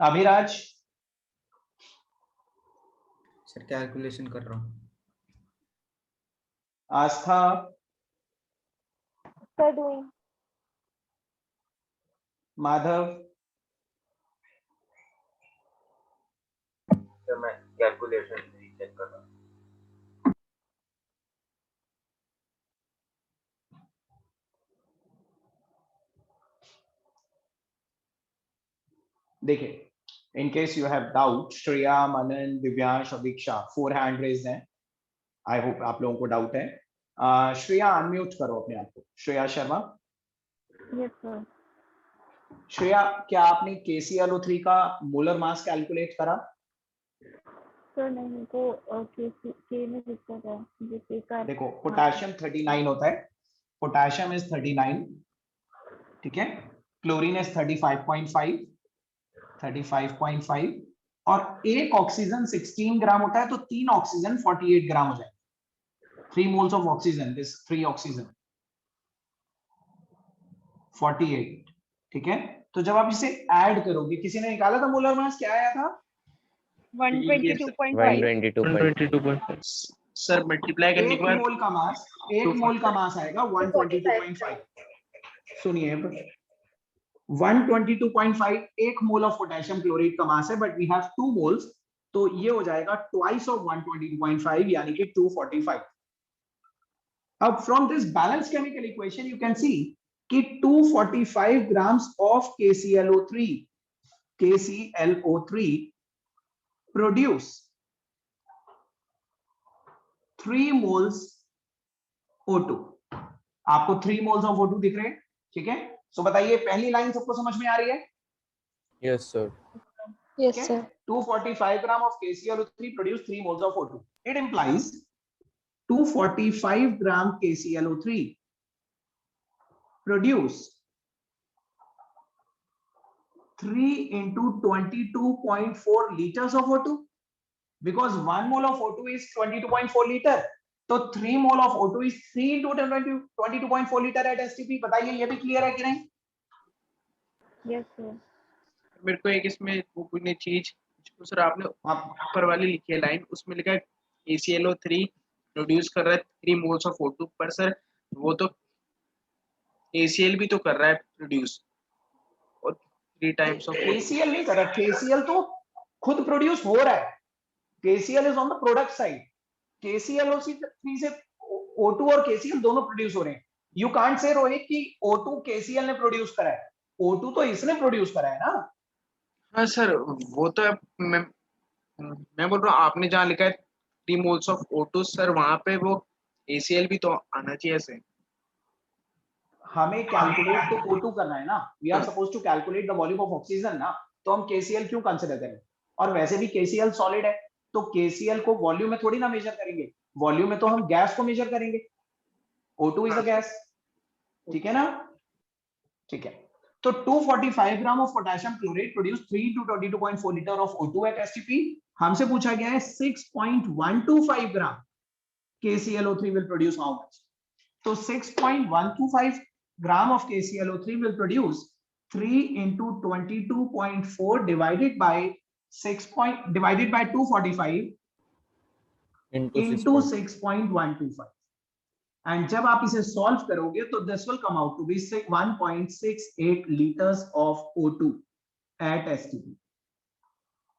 अभिराज, सर कैलकुलेशन कर रहा हूँ। आस्था, सर डूइंग। माधव, सर मैं कैलकुलेशन चेक कर रहा हूँ। देखिए in case you have doubt, Shreya, मनन, दिव्यांश और दीक्षा, 4 हैंड रेज हैं। आई होप आप लोगों को डाउट है। श्रेया अनम्यूट करो अपने आप को। श्रेया शर्मा। Yes sir. श्रेया, क्या आपने KClO3 का मोलर मास कैलकुलेट करा? सर नहीं को के में दिक्कत है, जिसके कारण देखो पोटेशियम 39 होता है, पोटेशियम इज 39, ठीक है, क्लोरीन इज 35.5 और एक ऑक्सीजन 16 ग्राम होता है, तो 3 ऑक्सीजन 48 ग्राम हो जाएगा। 3 moles of oxygen, this 3 oxygen 48, ठीक है। तो जब आप इसे ऐड करोगे, किसी ने निकाला था मोलर मास क्या आया था? 122.5। 122.5 सर मल्टीप्लाई करने के बाद एक मोल का मास आएगा 122.5। सुनिए, 122.5 एक मोल ऑफ पोटेशियम क्लोराइड का मास है, बट वी हैव 2 मोल्स, तो ये हो जाएगा ट्वाइस ऑफ 122.5 यानी कि 245। अब from this balance chemical equation you can see कि 245 grams of KClO3 produce 3 moles O2। आपको 3 मोल्स ऑफ O2 दिख रहे हैं, ठीक है। सो बताइए, पहली लाइन सबको समझ में आ रही है? Yes sir. Yes sir. 245 gram of KClO3 produce 3 moles of O2. It implies 245 gram KClO3 produce 3 into 22.4 liters of O2, because 1 mole of O2 is 22.4 liter. तो 3 mole of O2 is 3 into 22.4 liter at STP। बताइए ये भी क्लियर है कि नहीं? Yes sir. मेरे को एक इसमें वो पूछनी चीज, सर आपने ऊपर वाली लिखी है लाइन, उसमें लिखा है KClO3 प्रोड्यूस कर रहा है 3 मोल्स ऑफ O2, पर सर वो तो KCl भी तो कर रहा है प्रोड्यूस, और 3 टाइम्स ऑफ KCl नहीं कर रहा, KCl तो खुद प्रोड्यूस हो रहा है। KCl is on the product side. KClO3 से O2 और KCl दोनों प्रोड्यूस हो रहे हैं। You can't say रोहित कि O2 KCl ने प्रोड्यूस करा है, O2 तो इसने प्रोड्यूस करा है ना। हाँ सर, वो तो मैं बोल रहा हूँ आपने जहाँ लिखा है 3 मोल्स ऑफ O2, सर वहां पे वो KCl भी तो आना चाहिए सर। हमें कैलकुलेट तो O2 करना है ना, we are suppose to calculate the volume of oxygen ना, तो हम KCl क्यों कंसिडर करें? और वैसे भी KCl सॉलिड है, तो KCl को वॉल्यूम में थोड़ी ना मेजर करेंगे, वॉल्यूम में तो हम गैस को मेजर करेंगे। O2 इज अ गैस, ठीक है ना? ठीक है, तो 245 gram of potassium chloride produce 3 to 22.4 litre of O2 at STP। हमसे पूछा गया है 6.125 ग्राम KClO3 will produce how much? So 6.125 gram of KClO3 will produce 3 into 22.4 divided by 245 into 6.125, and जब आप इसे सॉल्व करोगे तो this will come out to be 1.68 liters of O2 at STP.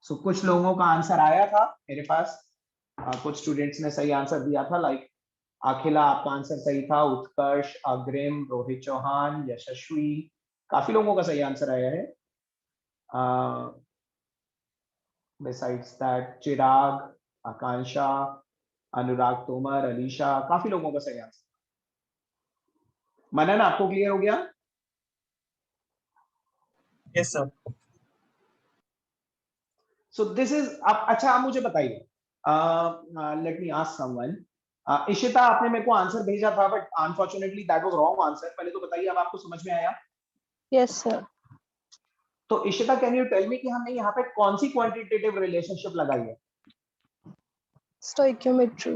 So कुछ लोगों का आंसर आया था मेरे पास, कुछ स्टूडेंट्स ने सही आंसर दिया था, लाइक अखिला आपका आंसर सही था, उत्कर्ष, अग्रिम, रोहित चौहान, यशस्वी, काफी लोगों का सही आंसर आया है। बिसाइड्स दैट चिराग, आकांक्षा, अनुराग तोमर, अलीशा, काफी लोगों का सही आंसर। मनन आपको क्लियर हो गया? Yes sir. So this is, अब अच्छा आप मुझे बताइए, let me ask someone. Ishita, आपने मेरे को आंसर भेजा था but unfortunately that was wrong answer. पहले तो बताइए अब आपको समझ में आया? Yes sir. तो Ishita, can you tell me कि हमने यहाँ पे कौन सी क्वांटिटेटिव रिलेशनशिप लगाई है? स्टोइकियोमेट्री।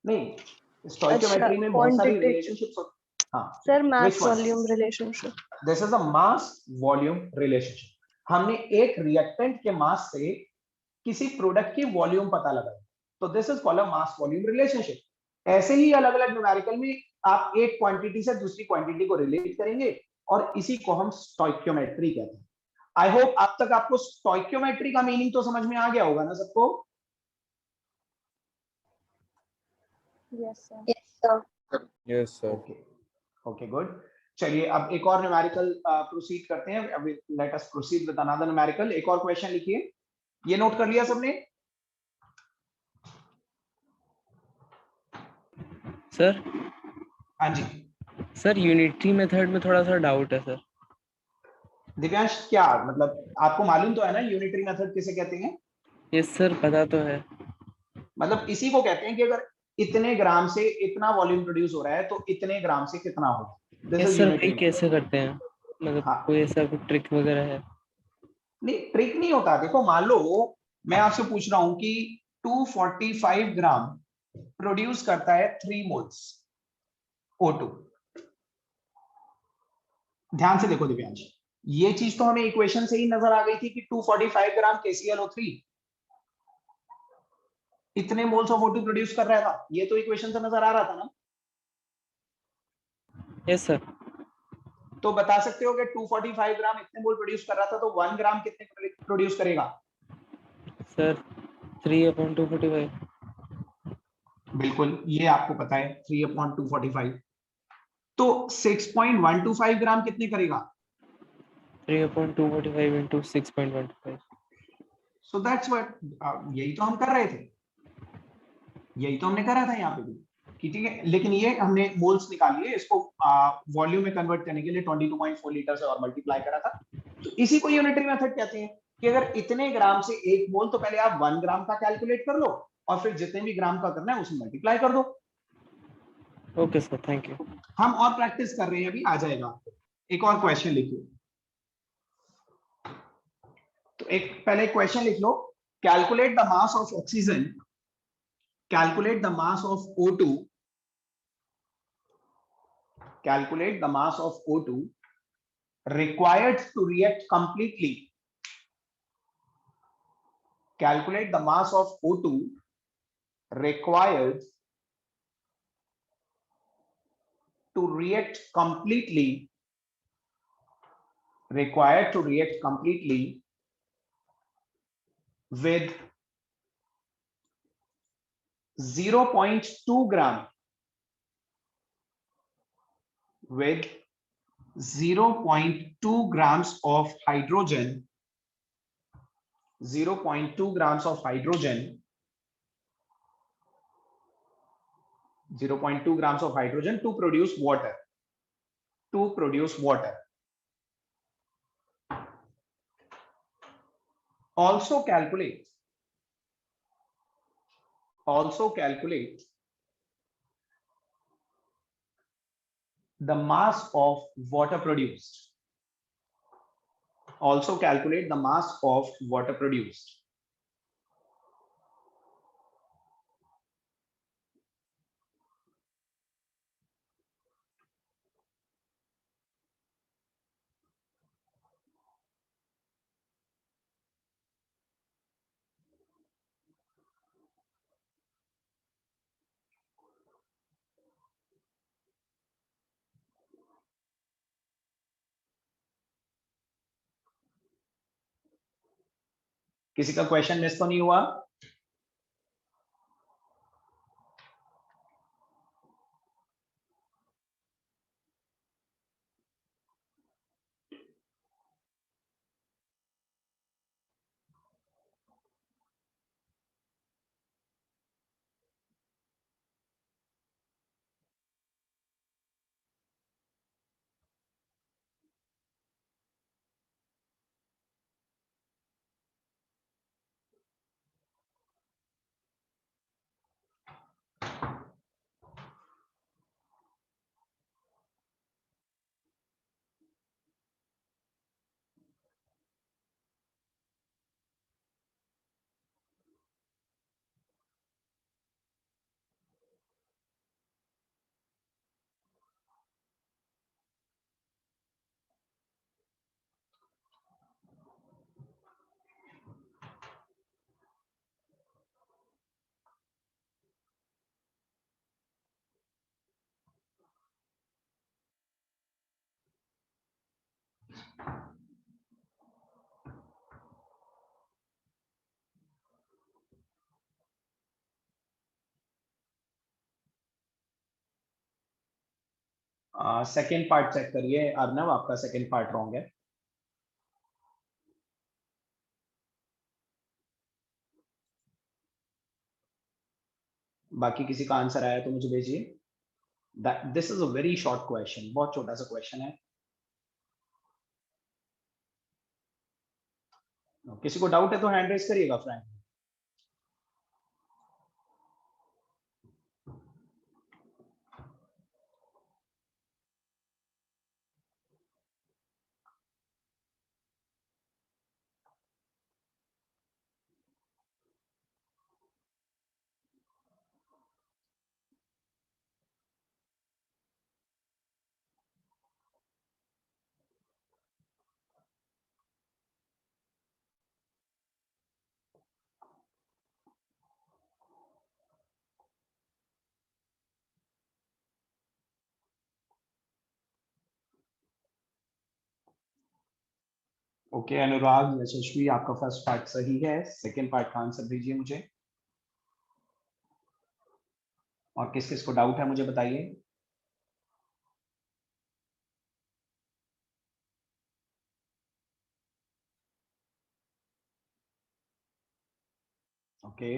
नहीं, स्टोइकियोमेट्री में बहुत सारी रिलेशनशिप्स होती। हाँ sir, mass which one? Volume relationship. This is a mass volume relationship. हमने एक रिएक्टेंट के मास से किसी प्रोडक्ट की वॉल्यूम पता लगाई, तो this is called a mass volume relationship. ऐसे ही अलग अलग न्यूमेरिकल में आप एक क्वांटिटी से दूसरी क्वांटिटी को रिलेट करेंगे और इसी को हम स्टोइकियोमेट्री कहते हैं। आई होप अब तक आपको स्टोइकियोमेट्री का मीनिंग तो समझ में आ गया होगा ना सबको? Yes sir. Yes sir. Okay okay good. चलिए अब एक और न्यूमेरिकल प्रोसीड करते हैं। अभी let us proceed with another numerical. एक और क्वेश्चन लिखिए। ये नोट कर लिया सबने? सर। हाँ जी सर, यूनिटरी मेथड में थोड़ा सा डाउट है सर। दिव्यांश, क्या मतलब आपको मालूम तो है ना यूनिटरी मेथड किसे कहते हैं? यस सर, पता तो है। मतलब इसी को कहते हैं कि अगर इतने ग्राम से इतना वॉल्यूम प्रोड्यूस हो रहा है तो इतने ग्राम से कितना होगा। This yes is sir, unitary वही मेथड। कैसे करते हैं? मतलब हाँ, कोई ऐसा कोई ट्रिक वगैरह है? नहीं ट्रिक नहीं होता। देखो मान लो मैं आपसे पूछ रहा हूं कि 245 ग्राम प्रोड्यूस करता है 3 मोल्स O2। ध्यान से देखो दिव्यांश, ये चीज तो हमें इक्वेशन से ही नजर आ गई थी कि 245 ग्राम KClO3 इतने मोल्स ऑफ O2 प्रोड्यूस कर रहा था। ये तो इक्वेशन से नजर आ रहा था ना? Yes sir. तो बता सकते हो कि 245 ग्राम इतने मोल प्रोड्यूस कर रहा था तो 1 ग्राम कितने प्रोड्यूस करेगा? सर 3/245। बिल्कुल, ये आपको पता है 3/245। तो 6.125 ग्राम कितने करेगा? 3/245 इंटू 6.125। सो दैट्स व्हाट, यही तो हम कर रहे थे, यही तो हमने करा था यहाँ पे भी कि ठीक है। लेकिन ये हमने मोल्स निकाल लिए, इसको वॉल्यूम में कन्वर्ट करने के लिए 22.4 लीटर से और मल्टीप्लाई करा था। तो इसी को यूनिटरी मेथड कहते हैं कि अगर इतने ग्राम से 1 मोल, तो पहले आप 1 ग्राम का कैलकुलेट कर लो और फिर जितने भी ग्राम का करना है उसे मल्टीप्लाई कर दो। Okay sir, thank you. हम और प्रैक्टिस कर रहे हैं, अभी आ जाएगा आपको। एक और क्वेश्चन लिखिए। तो एक पहले क्वेश्चन लिख लो। Calculate the mass of oxygen, calculate the mass of O2, calculate the mass of O2 required to react completely, calculate the mass of O2 required to react completely, required to react completely with 0.2 gram, with 0.2 grams of hydrogen, 0.2 grams of hydrogen, 0.2 grams of hydrogen to produce water, to produce water. Also calculate the mass of water produced. Also calculate the mass of water produced. किसी का क्वेश्चन मिस तो नहीं हुआ? सेकेंड पार्ट चेक करिए अर्नव, आपका सेकेंड पार्ट रॉन्ग है। बाकी किसी का आंसर आया तो मुझे भेजिए। This is a very short question, बहुत छोटा सा क्वेश्चन है। किसी को डाउट है तो हैंड रेज करिएगा फ्रेंड। ओके अनुराग, यशस्वी, आपका फर्स्ट पार्ट सही है। सेकेंड पार्ट का आंसर दीजिए मुझे। और किस किस को डाउट है मुझे बताइए। ओके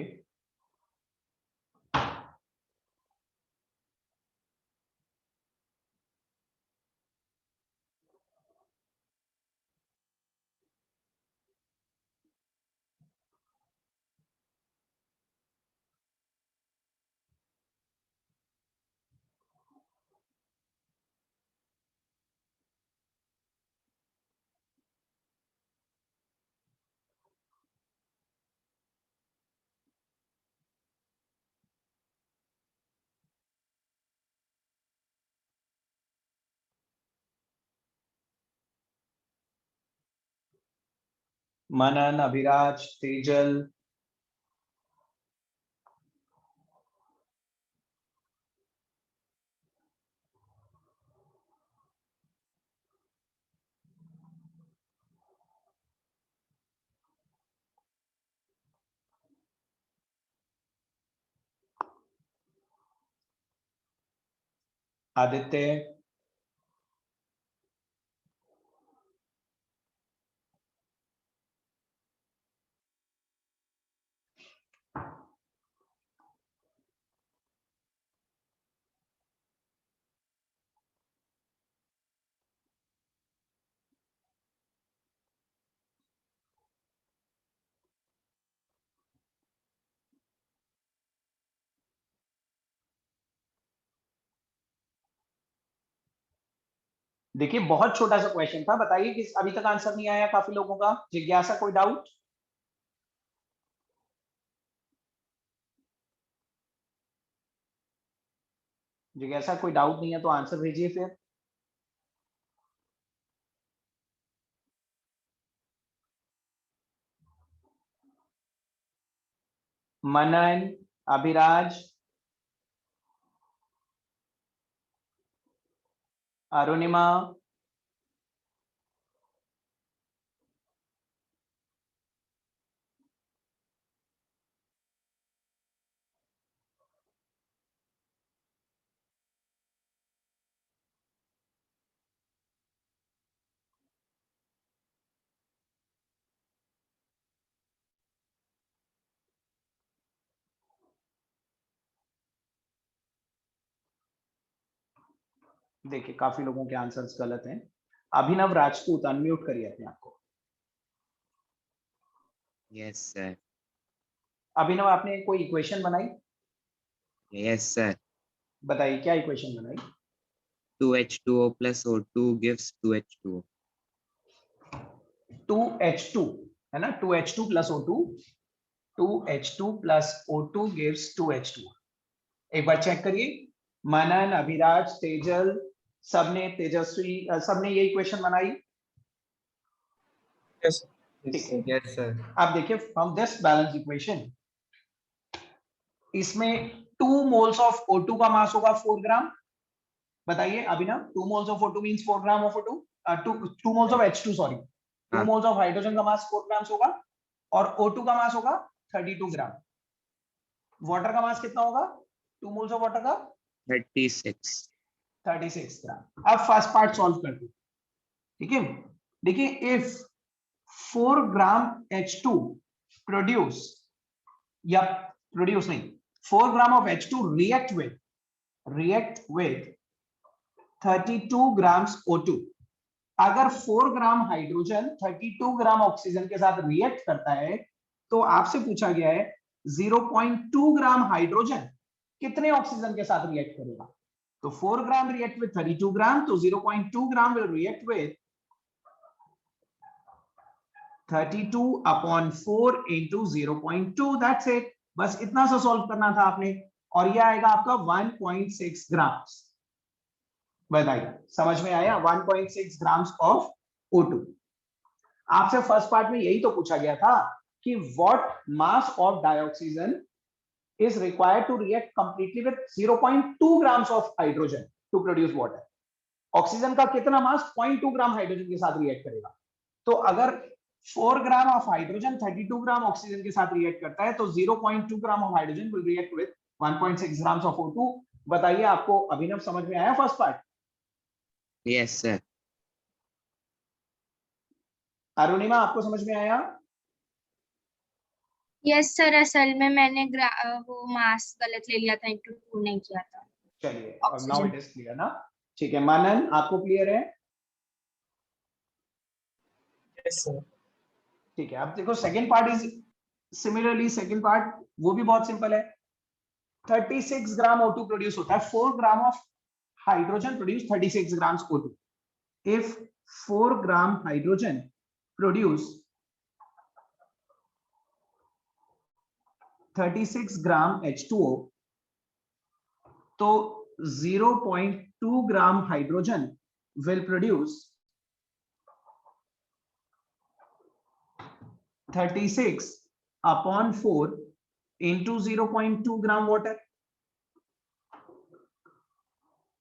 मनन, अभिराज, तेजल, आदित्य, देखिए बहुत छोटा सा क्वेश्चन था। बताइए किस अभी तक आंसर नहीं आया काफी लोगों का। जिज्ञासा, कोई डाउट? जिज्ञासा कोई डाउट नहीं है तो आंसर भेजिए फिर। मनन, अभिराज, अरुणिमा, देखिए काफी लोगों के आंसर्स गलत हैं। अभिनव राजपूत, अनम्यूट करिए अपने आप को। Yes sir. अभिनव, आपने कोई इक्वेशन बनाई? Yes sir. बताइए क्या इक्वेशन बनाई? 2H2O plus O2 gives 2H2O। 2H2 है ना, 2H2 plus O2, 2H2 plus O2 gives 2H2। एक बार चेक करिए। मनन, अभिराज, तेजल, सबने, तेजस्वी, सबने ये इक्वेशन बनाई? यस ठीक है। Yes sir. आप देखिए फ्रॉम दिस बैलेंस इक्वेशन, इसमें 2 मोल्स ऑफ O2 का मास होगा 4 ग्राम। बताइए अभिनव, 2 moles of O2 means 4 gram of O2। 2 moles of H2 sorry 2 moles of hydrogen का मास 4 ग्राम्स होगा और O2 का मास होगा 32 ग्राम। वाटर का मास कितना होगा 2 moles of वाटर का 36 ग्राम। अब फर्स्ट पार्ट सॉल्व करते हैं, ठीक है। देखिए इफ 4 ग्राम H2 प्रोड्यूस या प्रोड्यूस नहीं 4 gram of H2 react with 32 grams O2, अगर 4 ग्राम हाइड्रोजन 32 ग्राम ऑक्सीजन के साथ रिएक्ट करता है तो आपसे पूछा गया है 0.2 ग्राम हाइड्रोजन कितने ऑक्सीजन के साथ रिएक्ट करेगा। तो 4 ग्राम रिएक्ट विद 32 ग्राम, तो 0.2 gram will react with 32/4 into 0.2, that's it. बस इतना सा सॉल्व करना था आपने और ये आएगा आपका 1.6 ग्राम्स। बताइए समझ में आया? 1.6 ग्राम्स ऑफ O2। आपसे फर्स्ट पार्ट में यही तो पूछा गया था कि what mass of dioxygen is required to react completely with 0.2 grams of hydrogen to produce water. Oxygen का कितना मास 0.2 ग्राम हाइड्रोजन के साथ रिएक्ट करेगा। तो अगर 4 gram of hydrogen 32 gram oxygen के साथ रिएक्ट करता है तो 0.2 gram of hydrogen will react with 1.6 grams of O2। बताइए आपको अभिनव समझ में आया first part? Yes sir. Arunima आपको समझ में आया? यस सर, असल में मैंने वो मास गलत ले लिया था, इंटू 2 नहीं किया था। चलिए अब नाउ इट इज क्लियर ना? ठीक है मनन आपको क्लियर है? Yes sir. ठीक है अब देखो second part is similarly, second part वो भी बहुत सिंपल है। 36 ग्राम O2 प्रोड्यूस होता है, 4 gram of hydrogen produce 36 grams O2। If 4 gram hydrogen produce 36 gram H2O, तो 0.2 gram hydrogen will produce 36/4 into 0.2 gram water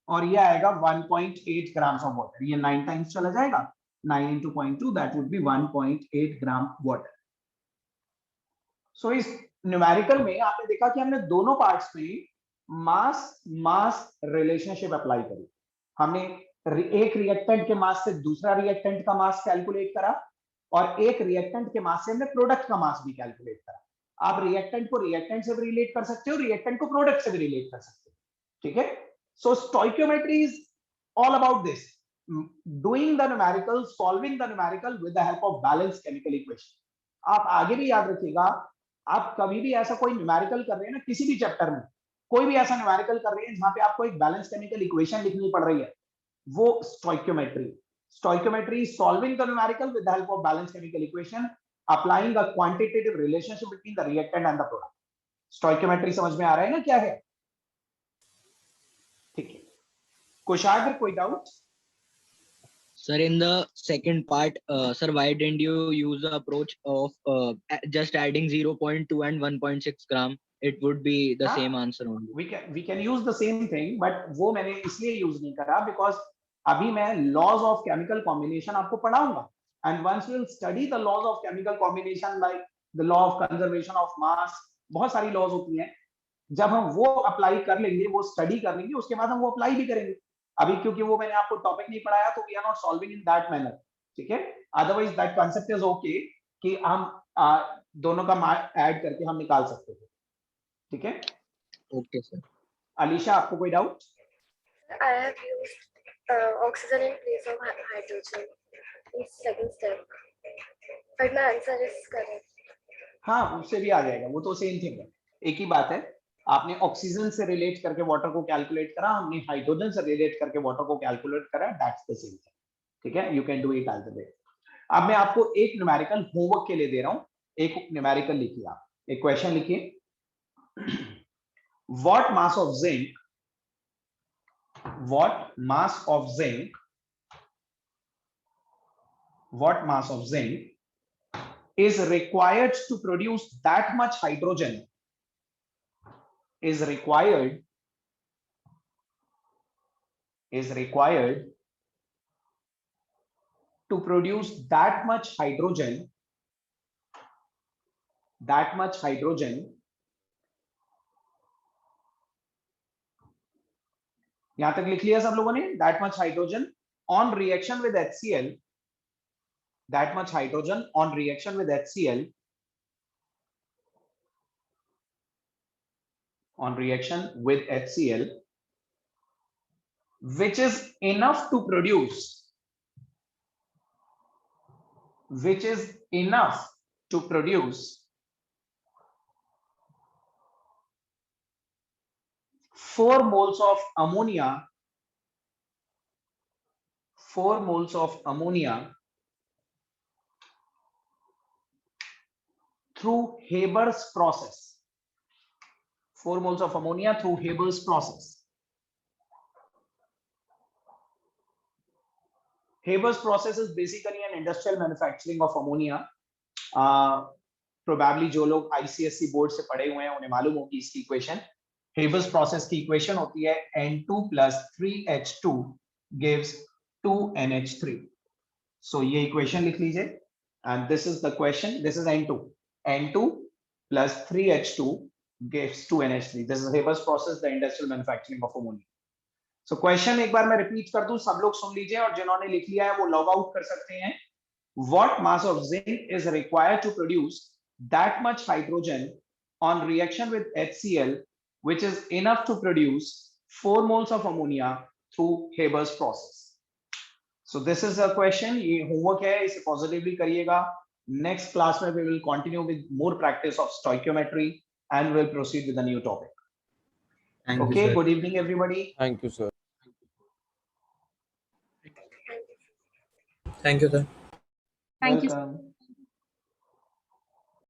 और ये आएगा 1.8 ग्राम्स ऑफ वाटर। ये 9 टाइम्स चला जाएगा, 9 into 0.2 that would be 1.8 gram water. So इस न्यूमेरिकल में आपने देखा कि हमने दोनों पार्ट्स में मास रिलेशनशिप अप्लाई करी। हमने एक रिएक्टेंट के मास से दूसरा रिएक्टेंट का मास कैलकुलेट करा और एक रिएक्टेंट के मास से हमने प्रोडक्ट का मास भी कैलकुलेट करा। आप रिएक्टेंट को रिएक्टेंट से भी रिलेट कर सकते हो, रिएक्टेंट को प्रोडक्ट से भी रिलेट कर सकते हो, ठीक है। So stoichiometry is all about this, doing the numerical, solving the numerical with the help of balance chemical equation. आप आगे भी याद रखिएगा, आप कभी भी ऐसा कोई न्यूमेरिकल कर रहे हैं ना, किसी भी चैप्टर में कोई भी ऐसा न्यूमेरिकल कर रहे हैं जहां पे आपको एक बैलेंस केमिकल इक्वेशन लिखनी पड़ रही है, वो stoichiometry. Stoichiometry solving the numerical with the help of balance chemical equation, applying a quantitative relationship between the reactant and the product. Stoichiometry समझ में आ रहा है ना क्या है? ठीक है, कुशाग्र कोई doubt? Sir, in the second part, sir, why didn't you use the approach of just adding 0.2 and 1.6 gram? It would be the same answer only. We can use the same thing, but वो मैंने इसलिए यूज नहीं करा because अभी मैं laws of chemical combination आपको पढ़ाऊंगा, and once we'll study the laws of chemical combination like the law of conservation of mass, बहुत सारी laws होती हैं, जब हम वो अप्लाई कर लेंगे, वो स्टडी कर लेंगे, उसके बाद हम वो अप्लाई भी करेंगे। अभी क्योंकि वो मैंने आपको टॉपिक नहीं पढ़ाया तो we are not solving in that manner, ठीक है। Otherwise that concept is okay कि हम दोनों का ऐड करके हम निकाल सकते हैं, ठीक है। Okay, sir. अलीशा आपको कोई doubt? I have used oxygen in place of hydrogen in second step, but my answer is correct. हाँ उससे भी आ जाएगा, वो तो सेम थिंग है, एक ही बात है। आपने ऑक्सीजन से रिलेट करके वाटर को कैलकुलेट करा, हमने हाइड्रोजन से रिलेट करके वाटर को कैलकुलेट करा, दैट्स द सेम थिंग, ठीक है। You can do it as way. अब मैं आपको एक न्यूमेरिकल होमवर्क के लिए दे रहा हूं, एक न्यूमेरिकल लिखिए, आप एक क्वेश्चन लिखिए। What mass of zinc, what mass of zinc, what mass of zinc is required to produce that much hydrogen, is required to produce that much hydrogen, यहां तक लिख लिया सब लोगों ने? That much hydrogen on reaction with HCl, that much hydrogen on reaction with HCl, which is enough to produce 4 moles of ammonia, 4 moles of ammonia through Haber's process. 4 moles of ammonia through Haber's process. Haber's process is basically an industrial manufacturing of ammonia. Probably जो लोग ICSE बोर्ड से पढ़े हुए हैं उन्हें मालूम होगी इसकी इक्वेशन. Haber's process की इक्वेशन होती है N2 plus 3H2 gives 2NH3. So ये इक्वेशन लिख लीजिए. And this is the question. This is N2. N2 plus 3H2 gives 2NH3. This is Haber's process, the industrial manufacturing of ammonia. So question एक बार मैं रिपीट कर दूं, सब लोग सुन लीजिए और जिन्होंने लिख लिया है वो लॉग आउट कर सकते हैं. What mass of zinc is required to produce that much hydrogen on reaction with HCl, which is enough to produce 4 moles of ammonia through Haber's process? So this is a question. ये homework है, इसे positively करिएगा. Next class में we will continue with more practice of stoichiometry and we'll proceed with a new topic. Okay, good evening everybody. Thank you, sir. Thank you, sir. Thank you. Welcome.